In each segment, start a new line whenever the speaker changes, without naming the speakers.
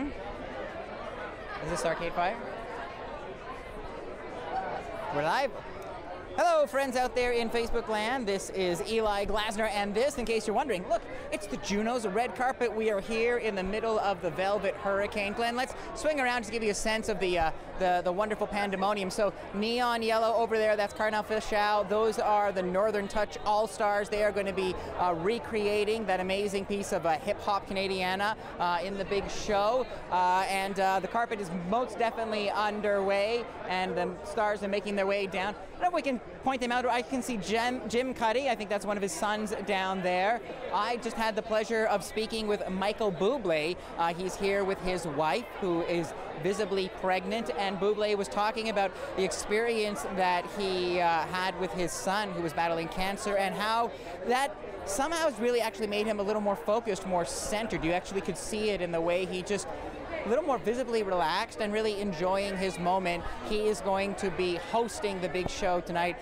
Is this Arcade Fire? We're live. Hello, friends out there in Facebook land. This is Eli Glasner, and this, in case you're wondering, look, it's the Junos, a red carpet. We are here in the middle of the Velvet Hurricane. Glenn, let's swing around to give you a sense of the wonderful pandemonium. So, neon yellow over there, that's Cardinal Fischel. Those are the Northern Touch All-Stars. They are going to be recreating that amazing piece of hip-hop Canadiana in the big show. And the carpet is most definitely underway, and the stars are making their way down. I don't know if we can point them out. I can see Jim Puddy. I think that's one of his sons down there. I just had the pleasure of speaking with Michael Bublé. He's here with his wife, who is visibly pregnant, and Bublé was talking about the experience that he had with his son, who was battling cancer, and how that somehow has really actually made him a little more focused, more centered. You actually could see it in the way he just a little more visibly relaxed and really enjoying his moment. He is going to be hosting the big show tonight.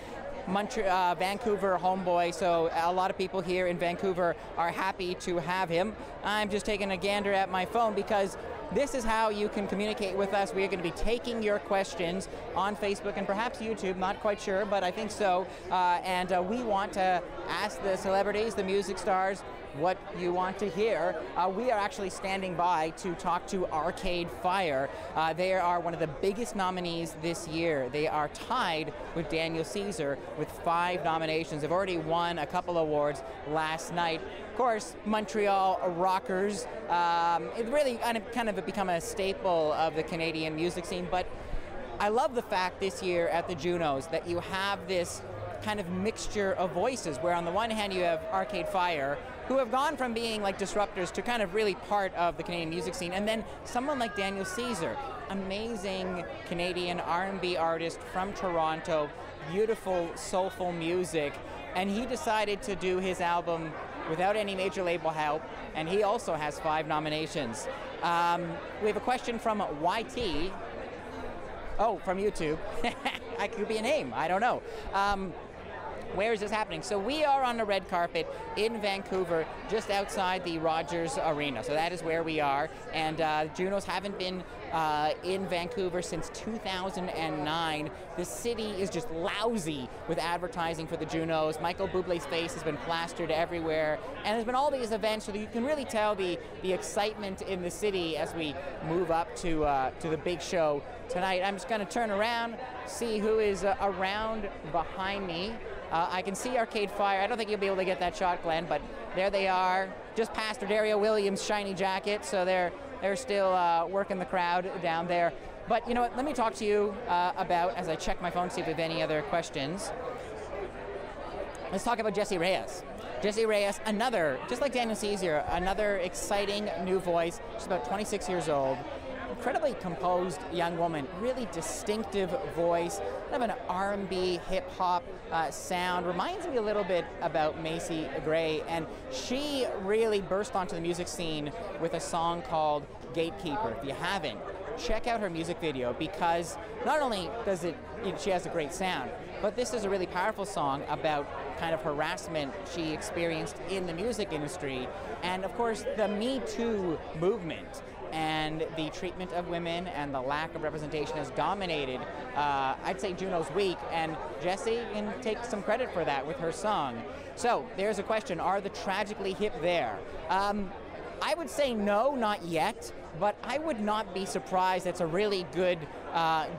Vancouver homeboy, so a lot of people here in Vancouver are happy to have him. I'm just taking a gander at my phone because this is how you can communicate with us. We are going to be taking your questions on Facebook and perhaps YouTube, not quite sure, but I think so. And we want to ask the celebrities, the music stars, what you want to hear. We are actually standing by to talk to Arcade Fire. They are one of the biggest nominees this year. They are tied with Daniel Caesar with 5 nominations. They've already won a couple awards last night. Of course, Montreal rockers. It really kind of become a staple of the Canadian music scene, but I love the fact this year at the Junos that you have this kind of mixture of voices, where on the one hand you have Arcade Fire, who have gone from being like disruptors to kind of really part of the Canadian music scene, and then someone like Daniel Caesar, amazing Canadian R&B artist from Toronto, beautiful, soulful music, and he decided to do his album without any major label help, and he also has 5 nominations. We have a question from YT. Oh, from YouTube. I could be a name, I don't know. Where is this happening? So we are on the red carpet in Vancouver, just outside the Rogers Arena. So that is where we are. And Junos haven't been in Vancouver since 2009. The city is just lousy with advertising for the Junos. Michael Bublé's face has been plastered everywhere. And there's been all these events, so that you can really tell the excitement in the city as we move up to the big show tonight. I'm just going to turn around, see who is around behind me. I can see Arcade Fire. I don't think you'll be able to get that shot, Glenn, but there they are, just past Dario Williams' shiny jacket, so they're still working the crowd down there. But you know what, let me talk to you about, as I check my phone to see if we have any other questions. Let's talk about Jessie Reyes. Jessie Reyes, another, just like Daniel Caesar, another exciting new voice. She's about 26 years old. Incredibly composed young woman, really distinctive voice, kind of an R&B hip-hop sound. Reminds me a little bit about Macy Gray, and she really burst onto the music scene with a song called Gatekeeper. If you haven't, check out her music video, because not only does she has a great sound, but this is a really powerful song about kind of harassment she experienced in the music industry, and of course the Me Too movement and the treatment of women and the lack of representation has dominated, I'd say, Juno's week, and Jessie can take some credit for that with her song. So there's a question, are the Tragically Hip there? I would say no, not yet, but I would not be surprised. It's a really good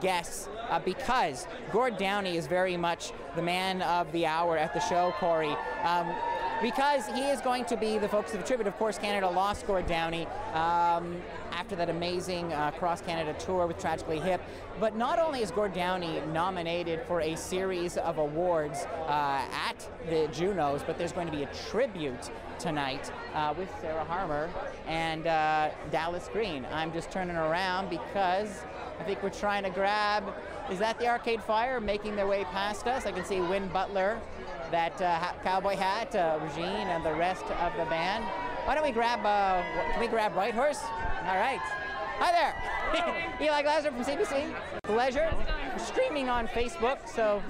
guess, because Gord Downie is very much the man of the hour at the show, Corey. Because he is going to be the focus of the tribute. Of course, Canada lost Gord Downie after that amazing cross-Canada tour with Tragically Hip. But not only is Gord Downie nominated for a series of awards at the Junos, but there's going to be a tribute tonight with Sarah Harmer and Dallas Green. I'm just turning around because I think we're trying to grab, is that the Arcade Fire making their way past us? I can see Wynn Butler, that cowboy hat, Regine, and the rest of the band. Why don't we grab, can we grab Whitehorse? All right. Hi there. Eli Glasner from CBC. Pleasure. We're streaming on Facebook, so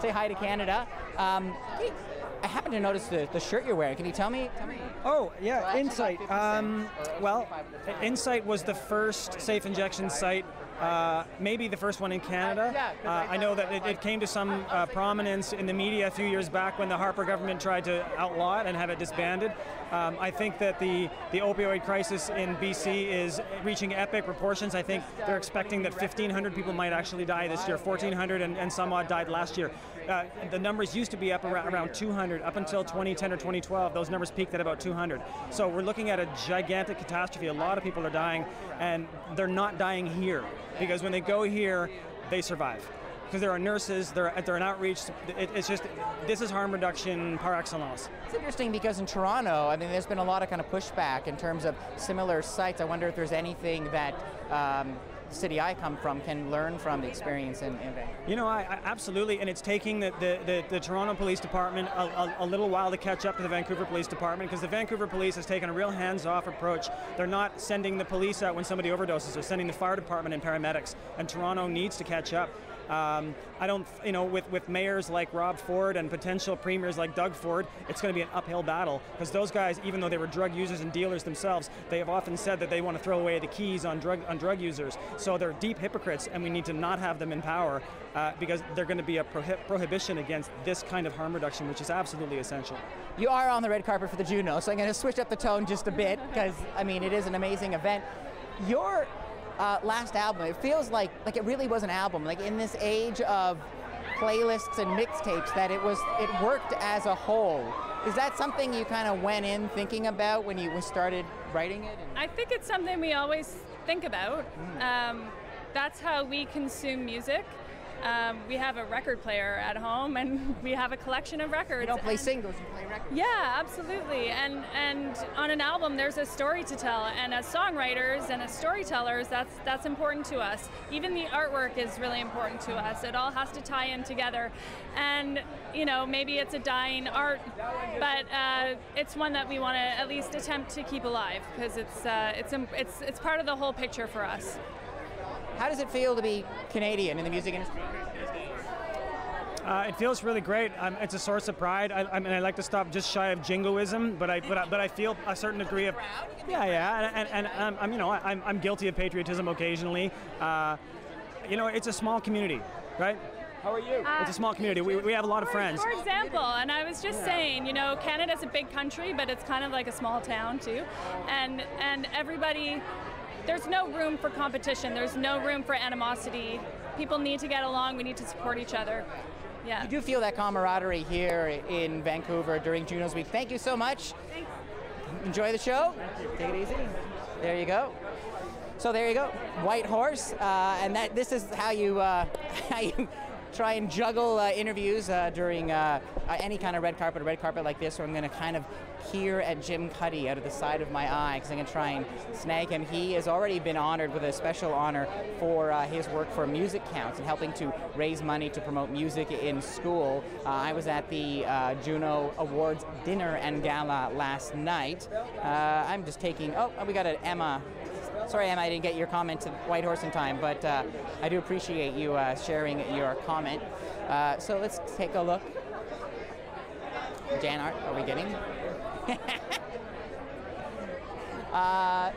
say hi to Canada. I happen to notice the shirt you're wearing. Can you tell me?
Oh, yeah,
So
Insight. Well, Insight was the first safe injection site, maybe the first one in Canada. I know that it came to some prominence in the media a few years back when the Harper government tried to outlaw it and have it disbanded. I think that the opioid crisis in BC is reaching epic proportions. I think they're expecting that 1,500 people might actually die this year. 1,400 and some odd died last year. The numbers used to be up around 200. Up until 2010 or 2012, those numbers peaked at about 200. So we're looking at a gigantic catastrophe. A lot of people are dying, and they're not dying here, because when they go here, they survive. Because there are nurses, they're an outreach. It's just, this is harm reduction par excellence.
It's interesting because in Toronto, I mean, there's been a lot of kind of pushback in terms of similar sites. I wonder if there's anything that the city I come from can learn from the experience in Vancouver.
You know, I absolutely, and it's taking the Toronto Police Department a little while to catch up to the Vancouver Police Department, because the Vancouver Police has taken a real hands-off approach. They're not sending the police out when somebody overdoses, they're sending the fire department and paramedics, and Toronto needs to catch up. I don't, you know, with mayors like Rob Ford and potential premiers like Doug Ford, it's going to be an uphill battle, because those guys, even though they were drug users and dealers themselves, they have often said that they want to throw away the keys on drug users. So they're deep hypocrites, and we need to not have them in power, because they're going to be a prohibition against this kind of harm reduction, which is absolutely essential.
You are on the red carpet for the Juno, so I'm going to switch up the tone just a bit, because I mean, it is an amazing event. Your last album, it feels like it really was an album. Like, in this age of playlists and mixtapes, that it worked as a whole. Is that something you kind of went in thinking about when you started writing it?
I think it's something we always think about. That's how we consume music. We have a record player at home, and we have a collection of records.
You don't play singles, you play records.
Yeah, absolutely. And on an album, there's a story to tell, and as songwriters and as storytellers, that's important to us. Even the artwork is really important to us. It all has to tie in together. And you know, maybe it's a dying art, but it's one that we want to at least attempt to keep alive, because it's part of the whole picture for us.
How does it feel to be Canadian in the music industry?
It feels really great. It's a source of pride. I mean, I like to stop just shy of jingoism, but I feel a certain degree of and you know, I'm guilty of patriotism occasionally. You know, it's a small community, right? How are you? It's a small community. We have a lot of friends.
For example, and I was just saying, you know, Canada's a big country, but it's kind of like a small town too, and everybody. There's no room for competition. There's no room for animosity. People need to get along. We need to support each other. Yeah.
You do feel that camaraderie here in Vancouver during Juno's Week. Thank you so much.
Thanks.
Enjoy the show. Take it easy. There you go. So there you go, Whitehorse, and this is how you try and juggle interviews during any kind of red carpet like this, where I'm going to kind of peer at Jim Puddy out of the side of my eye, because I'm going to try and snag him. He has already been honored with a special honor for his work for Music Counts and helping to raise money to promote music in school. I was at the Juno Awards dinner and gala last night. I'm just taking, we got an Emma. Sorry, Emma, I didn't get your comment to Whitehorse in time, but I do appreciate you sharing your comment. So let's take a look. Jan Art, are we getting?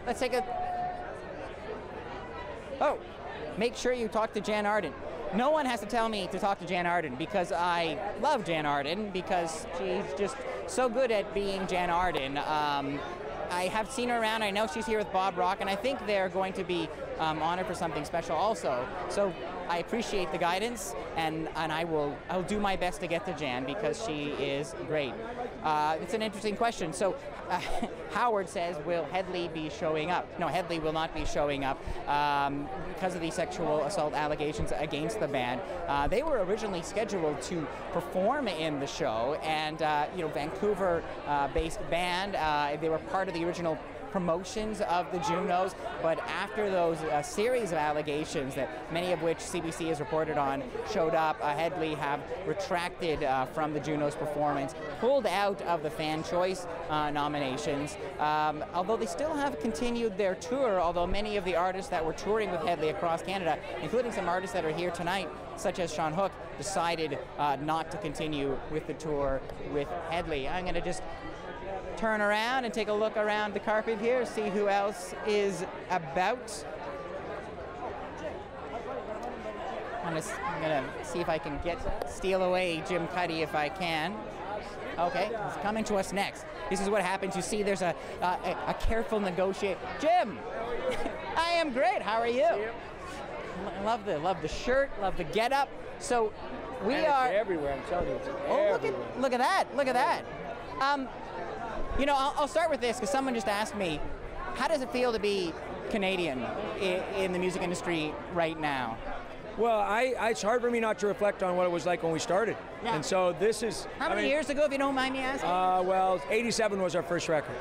Let's take a... Oh, make sure you talk to Jan Arden. No one has to tell me to talk to Jan Arden, because I love Jan Arden, because she's just so good at being Jan Arden. I have seen her around. I know she's here with Bob Rock, and I think they're going to be honored for something special also. So I appreciate the guidance, and I'll do my best to get to Jan, because she is great. It's an interesting question. So Howard says, will Hedley be showing up? No, Hedley will not be showing up because of the sexual assault allegations against the band. They were originally scheduled to perform in the show, and you know, Vancouver-based band. They were part of the original promotions of the Junos, but after those series of allegations, that many of which CBC has reported on, showed up, Hedley have retracted from the Junos performance, pulled out of the Fan Choice nominations, although they still have continued their tour, although many of the artists that were touring with Hedley across Canada, including some artists that are here tonight, such as Sean Hook, decided not to continue with the tour with Hedley. I'm going to just turn around and take a look around the carpet here, see who else is about. I'm gonna see if I can steal away Jim Puddy if I can. Okay, he's coming to us next. This is what happens. You see, there's a careful negotiate. Jim, I am great. How are you? I love the shirt, love the getup. So we are
everywhere. I'm telling you, it's everywhere.
Look at that! Look at that! You know, I'll start with this because someone just asked me, how does it feel to be Canadian in the music industry right now?
Well, it's hard for me not to reflect on what it was like when we started.
Yeah.
And so this is...
How many years ago, if you don't mind me asking?
Well, 87 was our first record,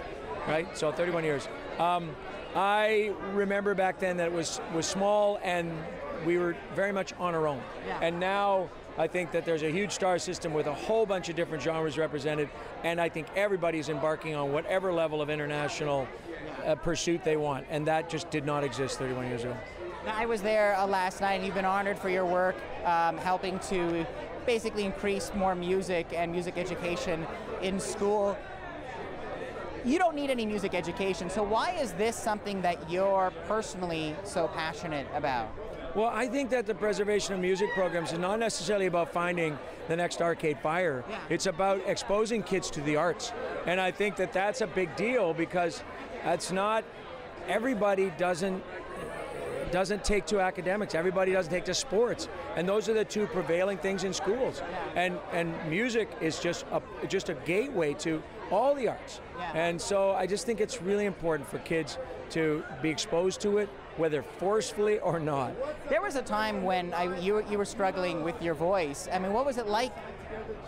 right? So 31 years. I remember back then that it was small and we were very much on our own.
Yeah.
And now I think that there's a huge star system with a whole bunch of different genres represented, and I think everybody's embarking on whatever level of international pursuit they want, and that just did not exist 31 years ago.
I was there last night, and you've been honored for your work helping to basically increase more music and music education in school. You don't need any music education, so why is this something that you're personally so passionate about?
Well, I think that the preservation of music programs is not necessarily about finding the next Arcade Fire.
Yeah.
It's about exposing kids to the arts. And I think that that's a big deal because that's not, everybody doesn't take to academics. Everybody doesn't take to sports. And those are the two prevailing things in schools.
Yeah.
And music is just a gateway to all the arts.
Yeah.
And so I just think it's really important for kids to be exposed to it, whether forcefully or not.
There was a time when you were struggling with your voice. I mean, what was it like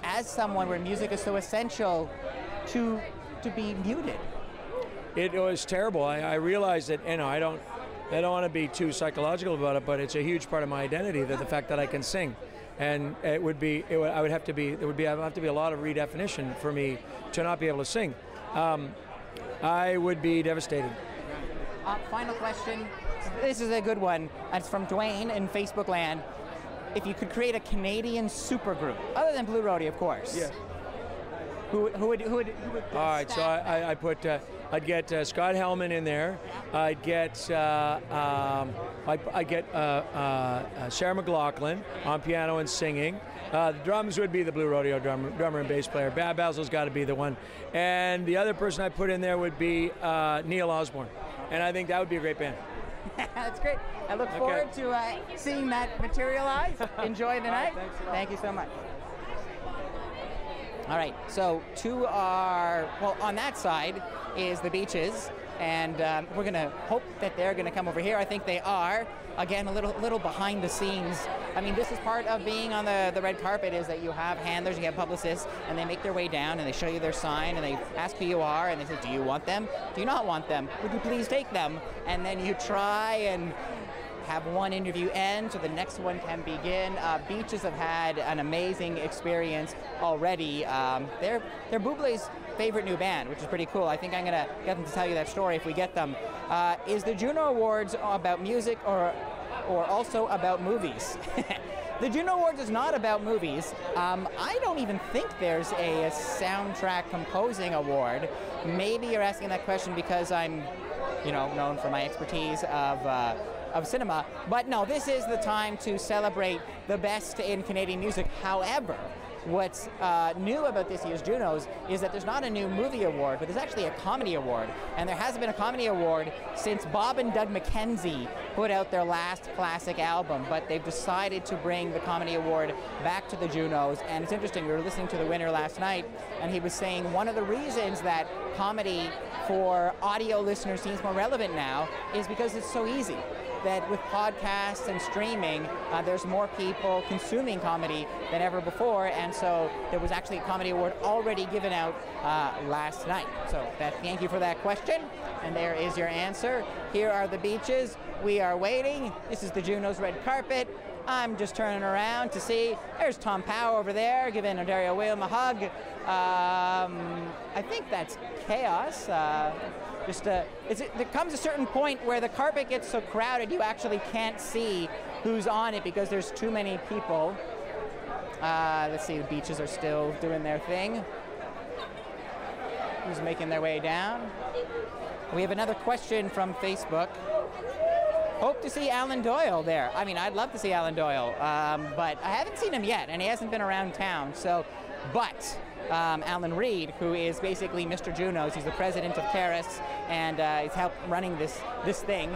as someone where music is so essential to be muted?
It was terrible. I realized that, you know, I don't want to be too psychological about it, but it's a huge part of my identity, that the fact that I can sing. And there would have to be a lot of redefinition for me to not be able to sing. I would be devastated.
Final question. This is a good one. It's from Dwayne in Facebook land. If you could create a Canadian supergroup, other than Blue Roadie, of course.
Yeah.
Who would
All right, so I put, I'd get Scott Hellman in there. I'd get Sarah McLaughlin on piano and singing. The drums would be the Blue Rodeo drummer and bass player. Bab Basil's got to be the one. And the other person I put in there would be Neil Osborne. And I think that would be a great band.
That's great. I look forward to seeing that materialize. Enjoy the night. Thank you so much. All right, so on that side is the Beaches, and we're going to hope that they're going to come over here. I think they are. Again, a little behind the scenes. I mean, this is part of being on the red carpet, is that you have handlers, you have publicists, and they make their way down and they show you their sign and they ask who you are and they say, do you want them? Do you not want them? Would you please take them? And then you try and have one interview end so the next one can begin. Beaches have had an amazing experience already. They're Bublé's favorite new band, which is pretty cool. I think I'm gonna get them to tell you that story if we get them. Is the Juno Awards about music or also about movies? The Juno Awards is not about movies. I don't even think there's a soundtrack composing award. Maybe you're asking that question because I'm, known for my expertise of cinema. But no, this is the time to celebrate the best in Canadian music. However, what's new about this year's Junos is that there's not a new movie award, but there's actually a comedy award. And there hasn't been a comedy award since Bob and Doug McKenzie put out their last classic album, but they've decided to bring the comedy award back to the Junos. And it's interesting, we were listening to the winner last night, and he was saying one of the reasons that comedy for audio listeners seems more relevant now is because it's so easy. That with podcasts and streaming, there's more people consuming comedy than ever before, and so there was actually a comedy award already given out last night. So thank you for that question, and there is your answer. Here are the Beaches. We are waiting. This is the Juno's red carpet. I'm just turning around to see. There's Tom Powell over there giving Ontario William a hug. I think that's chaos. There comes a certain point where the carpet gets so crowded you actually can't see who's on it because there's too many people. Let's see, the Beaches are still doing their thing. who's making their way down. We have another question from Facebook. Hope to see Alan Doyle there. I mean, I'd love to see Alan Doyle, but I haven't seen him yet, and he hasn't been around town. So, but Alan Reed, who is basically Mr. Junos, he's the president of Terrace, and he's helped running this thing.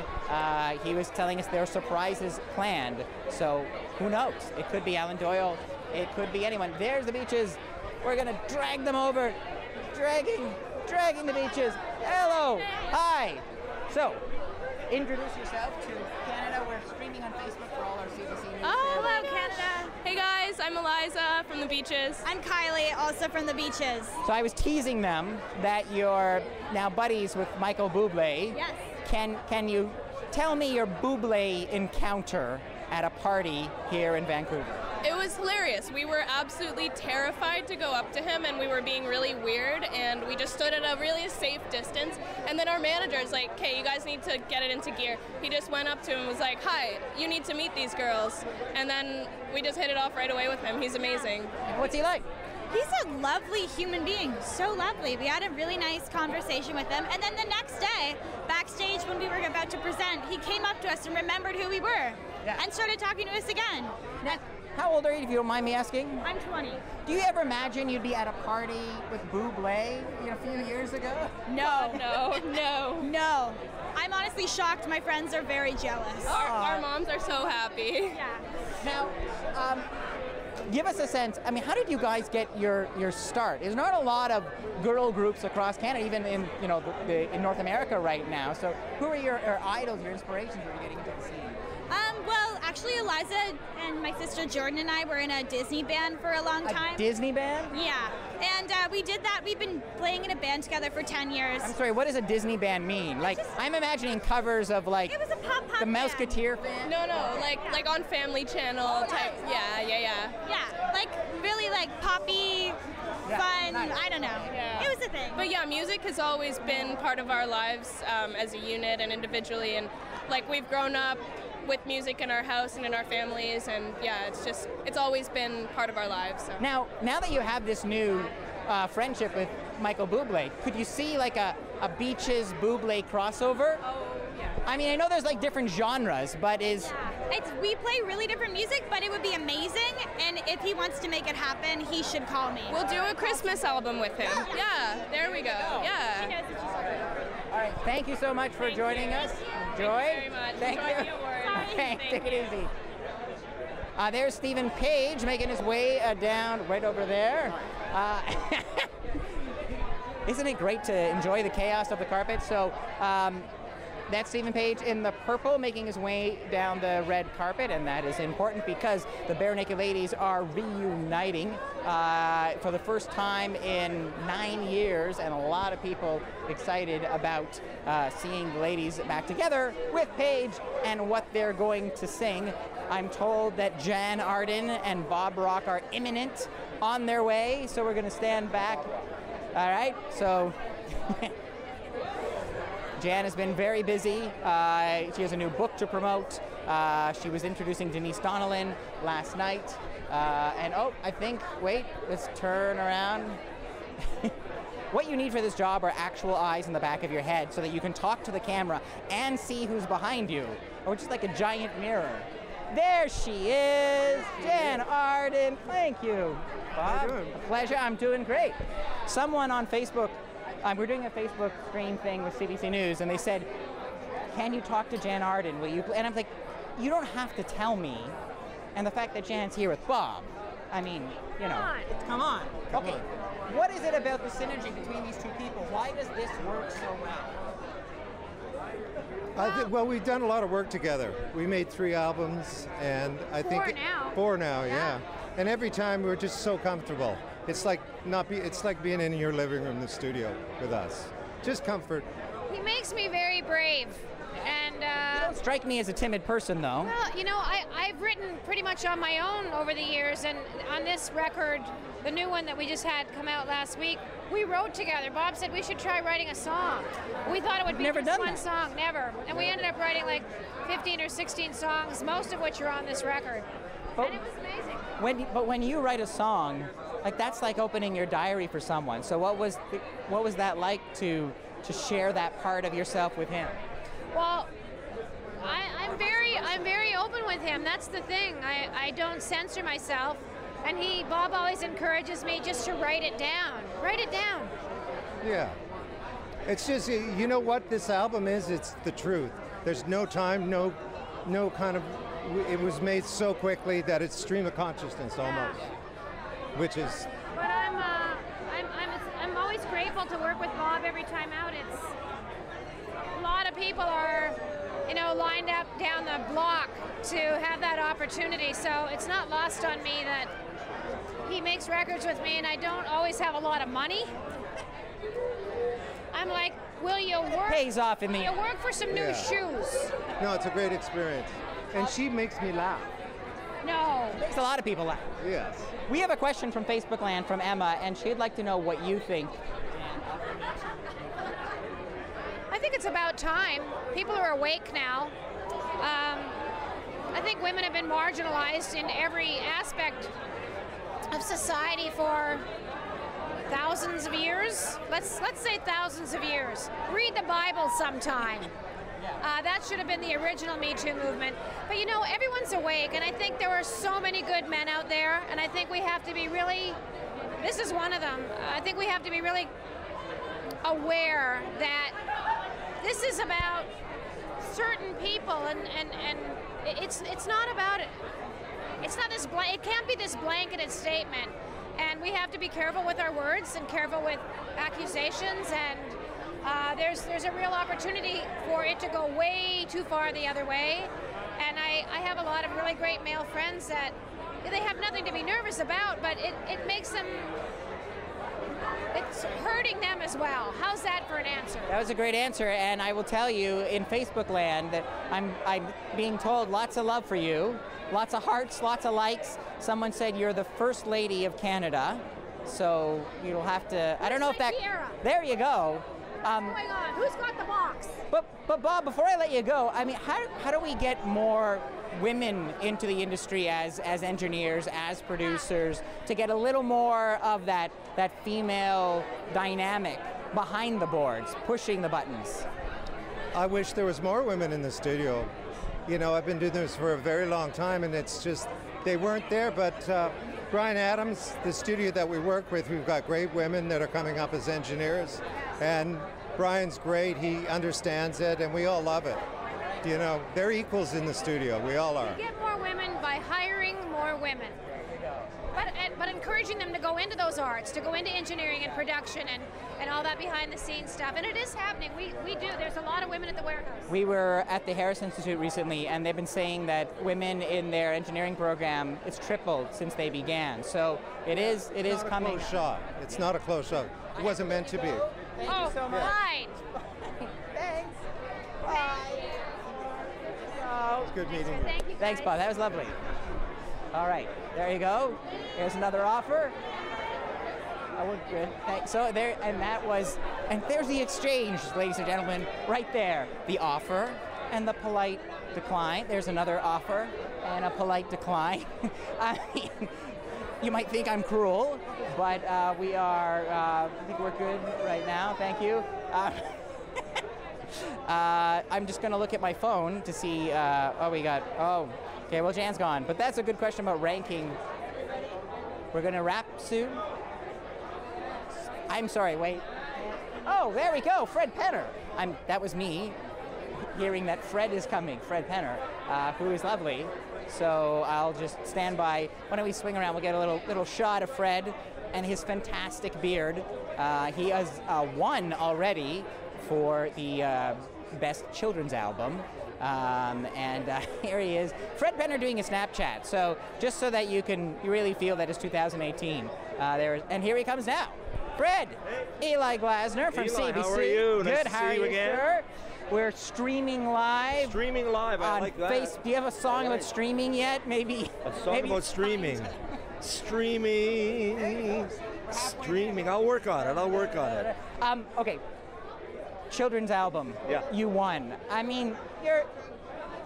He was telling us there are surprises planned. So who knows? It could be Alan Doyle. It could be anyone. There's the beaches. We're gonna drag them over, dragging the beaches. Hello, hi. So, introduce yourself to Canada. We're streaming on Facebook for all our CBC News.
Oh, hello, Canada. Hey guys, I'm Eliza from the beaches.
I'm Kylie, also from the beaches.
So I was teasing them that you're now buddies with Michael Bublé.
Yes.
Can you tell me your Bublé encounter at a party here in Vancouver?
It was hilarious. We were absolutely terrified to go up to him, and we were being really weird, and we just stood at a really safe distance. And then our manager's like, okay, you guys need to get it into gear. He just went up to him and was like, hi, you need to meet these girls. And then we just hit it off right away with him. He's amazing.
What's he like?
He's a lovely human being, so lovely. We had a really nice conversation with him, and then the next day, backstage when we were about to present, he came up to us and remembered who we were, and started talking to us again.
Now, how old are you, if you don't mind me asking?
I'm 20.
Do you ever imagine you'd be at a party with Bublé a few years ago?
No.
No.
I'm honestly shocked. My friends are very jealous.
Our moms are so happy.
Yeah.
Now, give us a sense, I mean, how did you guys get your start? There's not a lot of girl groups across Canada, even in in North America right now. So who are your idols, your inspirations when you're getting into the scene?
Well, actually, Eliza and my sister Jordan and I were in a Disney band for a long time.
A Disney band?
Yeah, and we did that. We've been playing in a band together for 10 years.
I'm sorry, what does a Disney band mean? Like, I'm imagining covers of like
It was a pop
the
band.
Mouseketeer band.
No, like on Family Channel type. Yeah.
Yeah, like really like poppy, fun.
nice.
I don't know.
Yeah.
It was a thing.
But yeah, music has always been part of our lives as a unit and individually, and like we've grown up with music in our house and in our families, and yeah, it's always been part of our lives. So.
Now that you have this new friendship with Michael Bublé, could you see like a Beaches Bublé crossover?
Oh, yeah.
I mean, I know there's like different genres, but
We play really different music, but it would be amazing, and if he wants to make it happen, he should call me.
We'll do a Christmas album with him. Yeah, there we go. Yeah.
All right, thank you so much for joining us. Enjoy.
Thank you very much.
Thank
Enjoy
you.
the award.
Okay,
Thank
take it
you.
easy. There's Stephen Page making his way down right over there. Isn't it great to enjoy the chaos of the carpet? So that's Stephen Page in the purple making his way down the red carpet, and that is important because the Barenaked Ladies are reuniting for the first time in 9 years, and a lot of people excited about seeing the ladies back together with Page and what they're going to sing. I'm told that Jan Arden and Bob Rock are imminent on their way, so we're going to stand back. All right, so Jan has been very busy. She has a new book to promote. She was introducing Denise Donnellan last night. Wait, let's turn around. What you need for this job are actual eyes in the back of your head so that you can talk to the camera and see who's behind you, or just like a giant mirror. There she is, Jan Arden. Thank you, Bob.
How you doing?
A pleasure. I'm doing great. Someone on Facebook, we're doing a Facebook stream thing with CBC News, and they said, "Can you talk to Jan Arden? Will you?" And I'm like, "You don't have to tell me." And the fact that Jan's here with Bob, I mean, come on. Okay, what is it about the synergy between these two people? Why does this work so well?
Well, we've done a lot of work together. We made 3 albums, and I think 4 now, yeah. And every time we're just so comfortable. It's like being in your living room in the studio with us. Just comfort.
He makes me very brave, and
You don't strike me as a timid person, though.
well, I've written pretty much on my own over the years, and on this record, the new one that we just had come out last week, we wrote together. Bob said we should try writing a song. We thought it would be
Never
just
done
one
that.
song, never. And we ended up writing like 15 or 16 songs, most of which are on this record.
But
And it was amazing.
when you write a song, like that's like opening your diary for someone. So what was that like to share that part of yourself with him?
Well, I'm very open with him. That's the thing. I don't censor myself, and Bob always encourages me just to write it down. Write it down.
Yeah. It's just, you know what this album is? It's the truth. There's no time, no kind of, it was made so quickly that it's stream of consciousness almost, which is.
But I'm always grateful to work with Bob every time out. It's a lot of people are, lined up down the block to have that opportunity. So it's not lost on me that he makes records with me, and I don't always have a lot of money. I'm like, will you work?
Pays off in the.
Will you work for some new shoes?
No, it's a great experience, and she makes me laugh.
No.
Makes a lot of people laugh.
Yes.
We have a question from Facebook Land from Emma, and she'd like to know what you think.
I think it's about time. People are awake now. I think women have been marginalized in every aspect of society for thousands of years. Let's say thousands of years. Read the Bible sometime. That should have been the original Me Too movement. But everyone's awake, and I think there are so many good men out there, and I think we have to be really, this is one of them, I think we have to be really aware that this is about certain people, and it's not about it. It's not this it can't be this blanketed statement, and we have to be careful with our words and careful with accusations, and there's a real opportunity for it to go way too far the other way. And I have a lot of really great male friends that they have nothing to be nervous about, but it makes them, it's hurting them as well. How's that for an answer?
That was a great answer, and I will tell you in Facebook land that I'm being told lots of love for you, lots of hearts, lots of likes. Someone said you're the first lady of Canada, so you'll have to, I don't know if that, there you go.
What's going on? Who's got the box?
But Bob, before I let you go, I mean, how do we get more women into the industry as engineers, as producers, to get a little more of that female dynamic behind the boards, pushing the buttons?
I wish there was more women in the studio. I've been doing this for a very long time, and it's just, they weren't there, but Brian Adams, the studio that we work with, we've got great women that are coming up as engineers, and Brian's great, he understands it, and we all love it. They're equals in the studio, we all are.
You get more women by hiring more women. But encouraging them to go into those arts, to go into engineering and production and all that behind the scenes stuff. And it is happening. We do. There's a lot of women at the warehouse.
We were at the Harris Institute recently, and they've been saying that women in their engineering program, it's tripled since they began. So it is coming.
It's not a close shot. It's not a close shot. It wasn't meant to be.
Thank you so much.
Fine.
Thanks. Bye.
It's good meeting you.
Thank you.
Thanks, Bob. That was lovely. All right, there you go. Here's another offer. Oh, we're good. Thanks. So there, and there's the exchange, ladies and gentlemen, right there. The offer and the polite decline. There's another offer and a polite decline. I mean, you might think I'm cruel, but we are, I think we're good right now. Thank you. I'm just going to look at my phone to see, okay, well, Jan's gone. But that's a good question about ranking. We're going to wrap soon. I'm sorry, wait. Oh, there we go, Fred Penner. That was me hearing that Fred is coming, Fred Penner, who is lovely. So I'll just stand by. Why don't we swing around? We'll get a little shot of Fred and his fantastic beard. He has won already for the Best Children's Album. And here he is, Fred Penner doing a Snapchat. So just so that you really feel that it's 2018. And here he comes now. Fred, Eli Glasner from CBC.
How are you?
Good.
Nice to
How are
see you
you,
again.
sir? We're streaming live.
Streaming live. I like that.
Do you have a song about streaming yet? Maybe.
A song about streaming. Streaming. I'll work on it.
Okay. Children's album.
Yeah.
You won. I mean,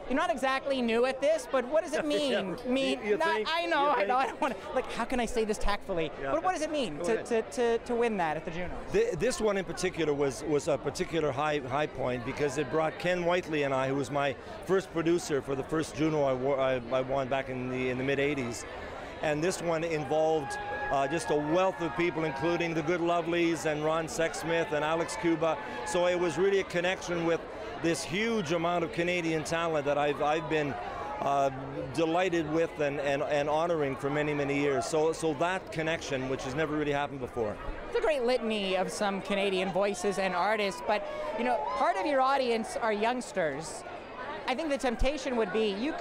you're not exactly new at this, but what does it mean? I know. I don't want to. Like, how can I say this tactfully? Yeah. But what does it mean to win that at the Junos?
This one in particular was a particular high point because it brought Ken Whiteley and I, who was my first producer for the first Juno I won back in the mid '80s, and this one involved just a wealth of people, including the Good Lovelies and Ron Sexsmith and Alex Cuba. So it was really a connection with this huge amount of Canadian talent that I've been delighted with and honoring for many, many years. So that connection, which has never really happened before.
It's a great litany of some Canadian voices and artists, but you know, part of your audience are youngsters. I think the temptation would be you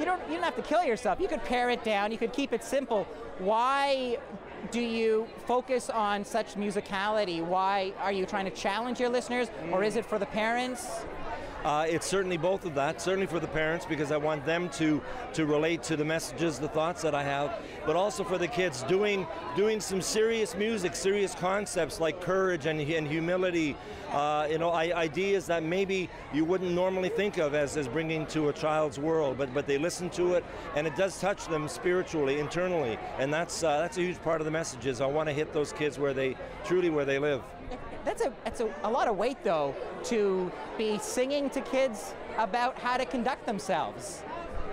don't have to kill yourself. You could pare it down. You could keep it simple. Why do you focus on such musicality? Why are you trying to challenge your listeners, or is it for the parents?
It's certainly both of that, certainly for the parents, because I want them to relate to the messages, the thoughts that I have, but also for the kids doing some serious music, serious concepts like courage and humility, ideas that maybe you wouldn't normally think of as bringing to a child's world, but they listen to it, and it does touch them spiritually, internally, and that's a huge part of the messages. I want to hit those kids where they live.
That's a lot of weight, though, to be singing to kids about how to conduct themselves.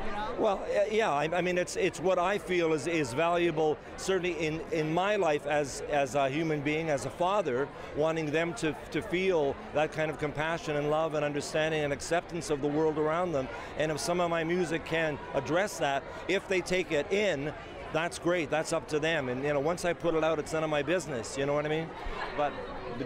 You know?
Well, yeah. I mean, it's what I feel is valuable, certainly in my life as a human being, as a father, wanting them to feel that kind of compassion and love and understanding and acceptance of the world around them. And if some of my music can address that, if they take it in, that's great. That's up to them. And once I put it out, it's none of my business. You know what I mean? But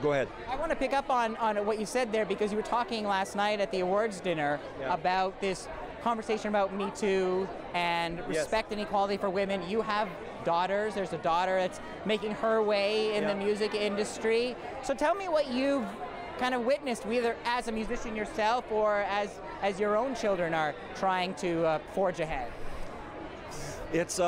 go ahead.
I want to pick up on what you said there, because you were talking last night at the awards dinner about this conversation about Me Too and respect and equality for women. You have daughters. There's a daughter that's making her way in the music industry. So tell me what you've kind of witnessed, either as a musician yourself or as your own children are trying to forge ahead.
It's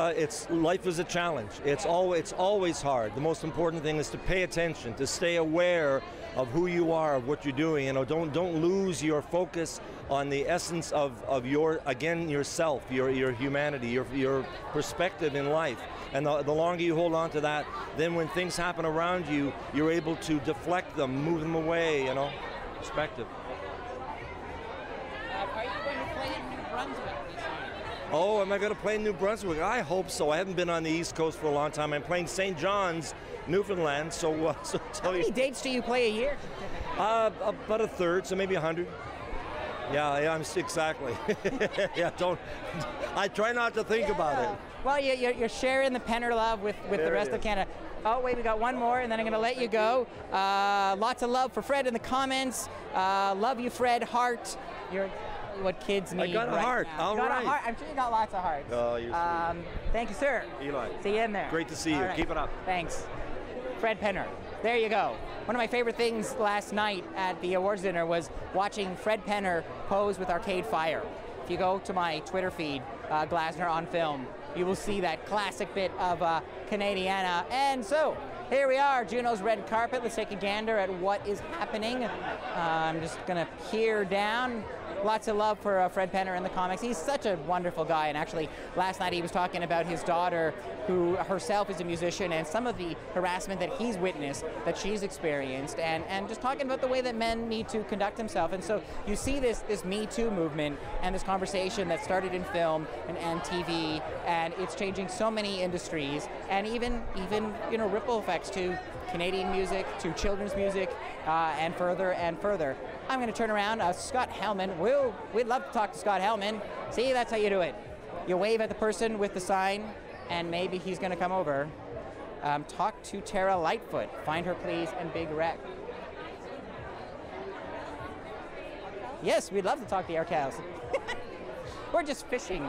life is a challenge. It's always hard. The most important thing is to pay attention, to stay aware of who you are, of what you're doing. Don't lose your focus on the essence of yourself, your humanity, your perspective in life. And the longer you hold on to that, then when things happen around you, you're able to deflect them, move them away. Perspective.
Are you going to play in New Brunswick?
Oh, am I going to play in New Brunswick? I hope so. I haven't been on the East Coast for a long time. I'm playing St. John's, Newfoundland. So
how many dates do you play a year?
About a third, so maybe 100. Yeah, exactly. I try not to think about it.
Well, you're sharing the Penner love with the rest of Canada. Oh, wait, we got one more, and then I'm going to let you go. Lots of love for Fred in the comments. Love you, Fred. Heart. You're what kids need.
I got a heart.
All right. I'm sure you got lots of hearts.
Oh, you're sweet.
Thank you, sir.
Eli.
See you in there.
Great to see you.
Right.
Keep it up.
Thanks. Fred Penner. There you go. One of my favorite things last night at the awards dinner was watching Fred Penner pose with Arcade Fire. If you go to my Twitter feed, Glasner on Film, you will see that classic bit of Canadiana. And so, here we are, Juno's red carpet. Let's take a gander at what is happening. I'm just going to peer down. Lots of love for Fred Penner in the comics. He's such a wonderful guy, and actually last night he was talking about his daughter, who herself is a musician, and some of the harassment that he's witnessed, that she's experienced, and just talking about the way that men need to conduct themselves. And so you see this Me Too movement and this conversation that started in film and TV, and it's changing so many industries, and even ripple effects to Canadian music, to children's music, and further and further. I'm going to turn around. Scott Hellman. We'd love to talk to Scott Hellman. See, that's how you do it. You wave at the person with the sign, and maybe he's going to come over. Talk to Tara Lightfoot. Find her, please, and Big Wreck. Yes, we'd love to talk to our cows. We're just fishing.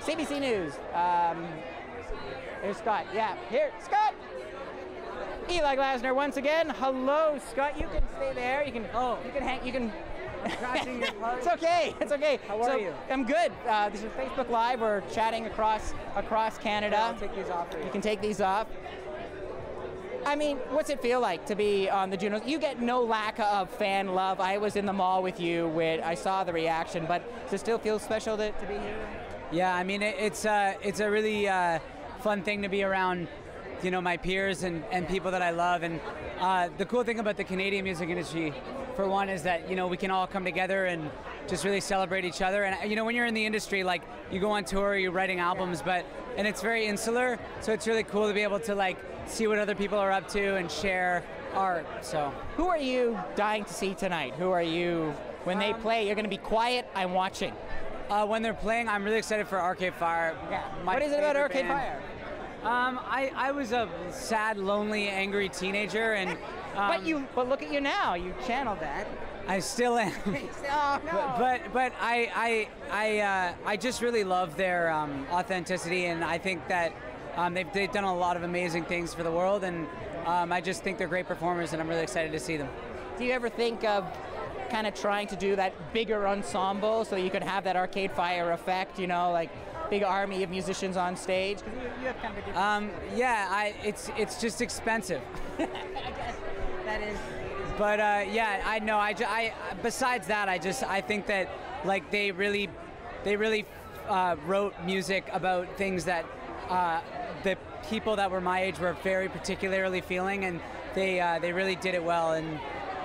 CBC News. There's Scott. Yeah, here, Scott. Eli Glasner once again. Hello, Scott. You can stay there. You can hang. You can. It's okay. It's okay.
How are you?
I'm good. This is Facebook Live. We're chatting across Canada.
Yeah, I'll take these off.
You can take these off. I mean, what's it feel like to be on the Junos? You get no lack of fan love. I was in the mall with you. I saw the reaction, but does it still feel special to be here?
Yeah, I mean, it's a really fun thing to be around, you know, my peers and people that I love. And the cool thing about the Canadian music industry, for one, is that, you know, we can all come together and just really celebrate each other. And, you know, when you're in the industry, like, you go on tour, you're writing albums, and it's very insular, so it's really cool to be able to, like, see what other people are up to and share art. So,
who are you dying to see tonight? Who are you, when they play, you're going to be quiet, I'm watching?
When they're playing, I'm really excited for Arcade Fire.
Yeah. What is it about Arcade Fire?
I was a sad, lonely, angry teenager, and
but look at you now. You channeled that.
I still am.
Oh, no.
But I just really love their authenticity, and I think that they've done a lot of amazing things for the world, and I just think they're great performers, and I'm really excited to see them.
Do you ever think of kind of trying to do that bigger ensemble so you could have that Arcade Fire effect, you know, like big army of musicians on stage? You have kind of a different
yeah, it's just expensive.
I guess that is.
But yeah, I know. Besides that, I think that, like, they really wrote music about things that the people that were my age were very particularly feeling, and they really did it well. And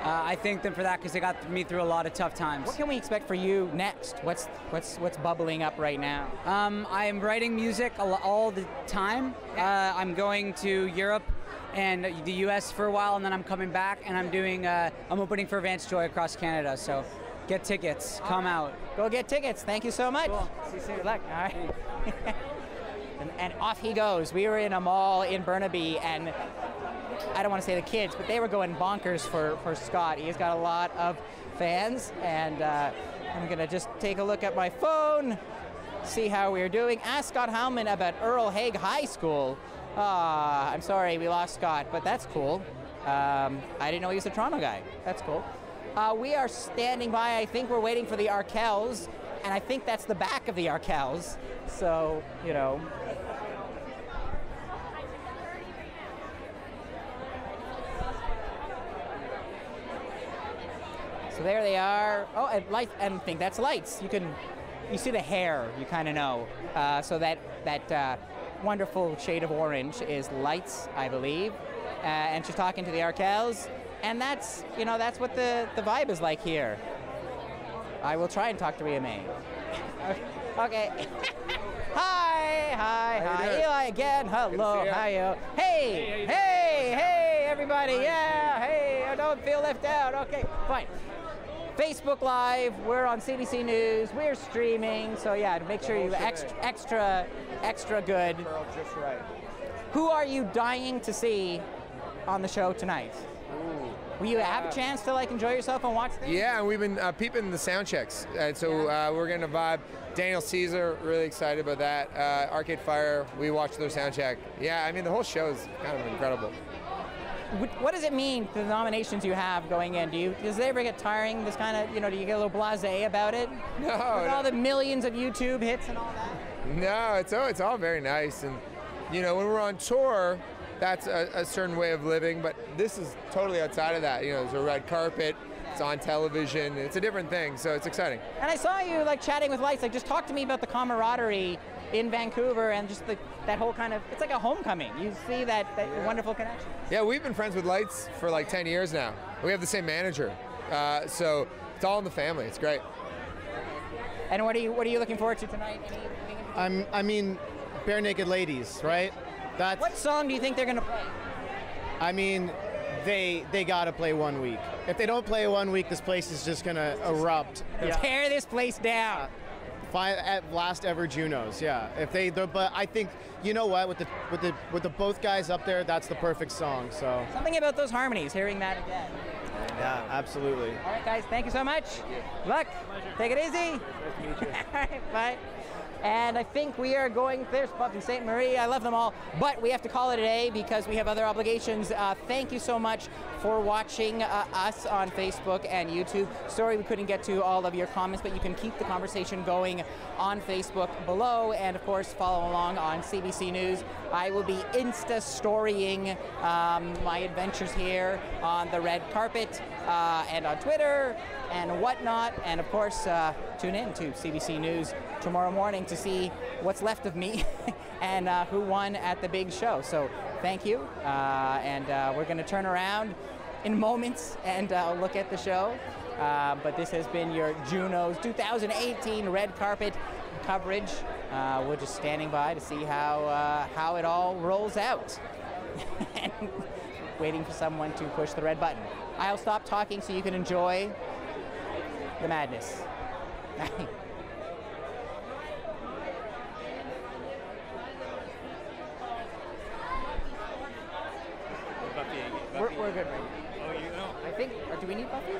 I thank them for that, because they got me through a lot of tough times.
What can we expect for you next? What's bubbling up right now?
I am writing music all the time. I'm going to Europe and the U.S. for a while, and then I'm coming back, and I'm opening for Vance Joy across Canada. So get tickets, come out.
Go get tickets. Thank you so much.
Cool. See you soon.
Good luck. All right. and off he goes. We were in a mall in Burnaby, and I don't want to say the kids, but they were going bonkers for Scott. He's got a lot of fans, and I'm going to just take a look at my phone, see how we're doing. Ask Scott Howman about Earl Haig High School. I'm sorry we lost Scott, but that's cool. I didn't know he was a Toronto guy. That's cool. We are standing by. I think we're waiting for the Arkells, and I think that's the back of the Arkells. So, you know. So there they are. Oh, and lights. And I think that's lights. You see the hair. You kind of know. So that wonderful shade of orange is lights, I believe. And she's talking to the Arkells, and that's what the vibe is like here. I will try and talk to Rhea May. Okay. Hi, Eli again. Hello, how are you? Hey, everybody. Yeah, hey, don't feel left out. Okay, fine. Facebook Live, we're on CBC News, we're streaming, so yeah, make sure you extra good.
Just right.
Who are you dying to see on the show tonight? Will you have a chance to, like, enjoy yourself and watch this?
Yeah, and we've been peeping the sound checks, and so we're going to vibe. Daniel Caesar, really excited about that. Arcade Fire, we watched their sound check. Yeah, I mean, the whole show is kind of incredible.
What does it mean, the nominations you have going in? Does it ever get tiring, this kind of, do you get a little blasé about it?
No.
With all the millions of YouTube hits and all that?
No, it's all very nice. And, when we're on tour, that's a certain way of living, but this is totally outside of that. There's a red carpet, it's on television, it's a different thing, so it's exciting.
And I saw you, like, chatting with Lights. Like, just talk to me about the camaraderie in Vancouver and just that whole kind of, it's like a homecoming. You see that wonderful connection.
Yeah, we've been friends with Lights for like 10 years now. We have the same manager, so it's all in the family. It's great.
And what are you looking forward to tonight?
I mean, Barenaked Ladies, right?
What song do you think they're going to play?
I mean, they got to play 1 week. If they don't play 1 week, this place is just going to erupt.
Tear this place down.
At last ever Junos, yeah. But I think, you know what, with the both guys up there, that's the perfect song. So
something about those harmonies, hearing that again.
Yeah, absolutely.
All right, guys, thank you so much. Luck. Take it easy.
Nice to meet you.
All right, bye. And I think we are going, there's Buffy St. Marie, I love them all, but we have to call it a day because we have other obligations. Thank you so much for watching us on Facebook and YouTube. Sorry we couldn't get to all of your comments, but you can keep the conversation going on Facebook below, and of course follow along on CBC News. I will be Insta-storying my adventures here on the red carpet and on Twitter and whatnot, and of course tune in to CBC News tomorrow morning to see what's left of me and who won at the big show. So thank you, and we're going to turn around in moments and look at the show. But this has been your Juno's 2018 red carpet coverage. We're just standing by to see how it all rolls out. And waiting for someone to push the red button. I'll stop talking so you can enjoy the madness. We're good right now. Oh, you know. I think, or do we need Buffy?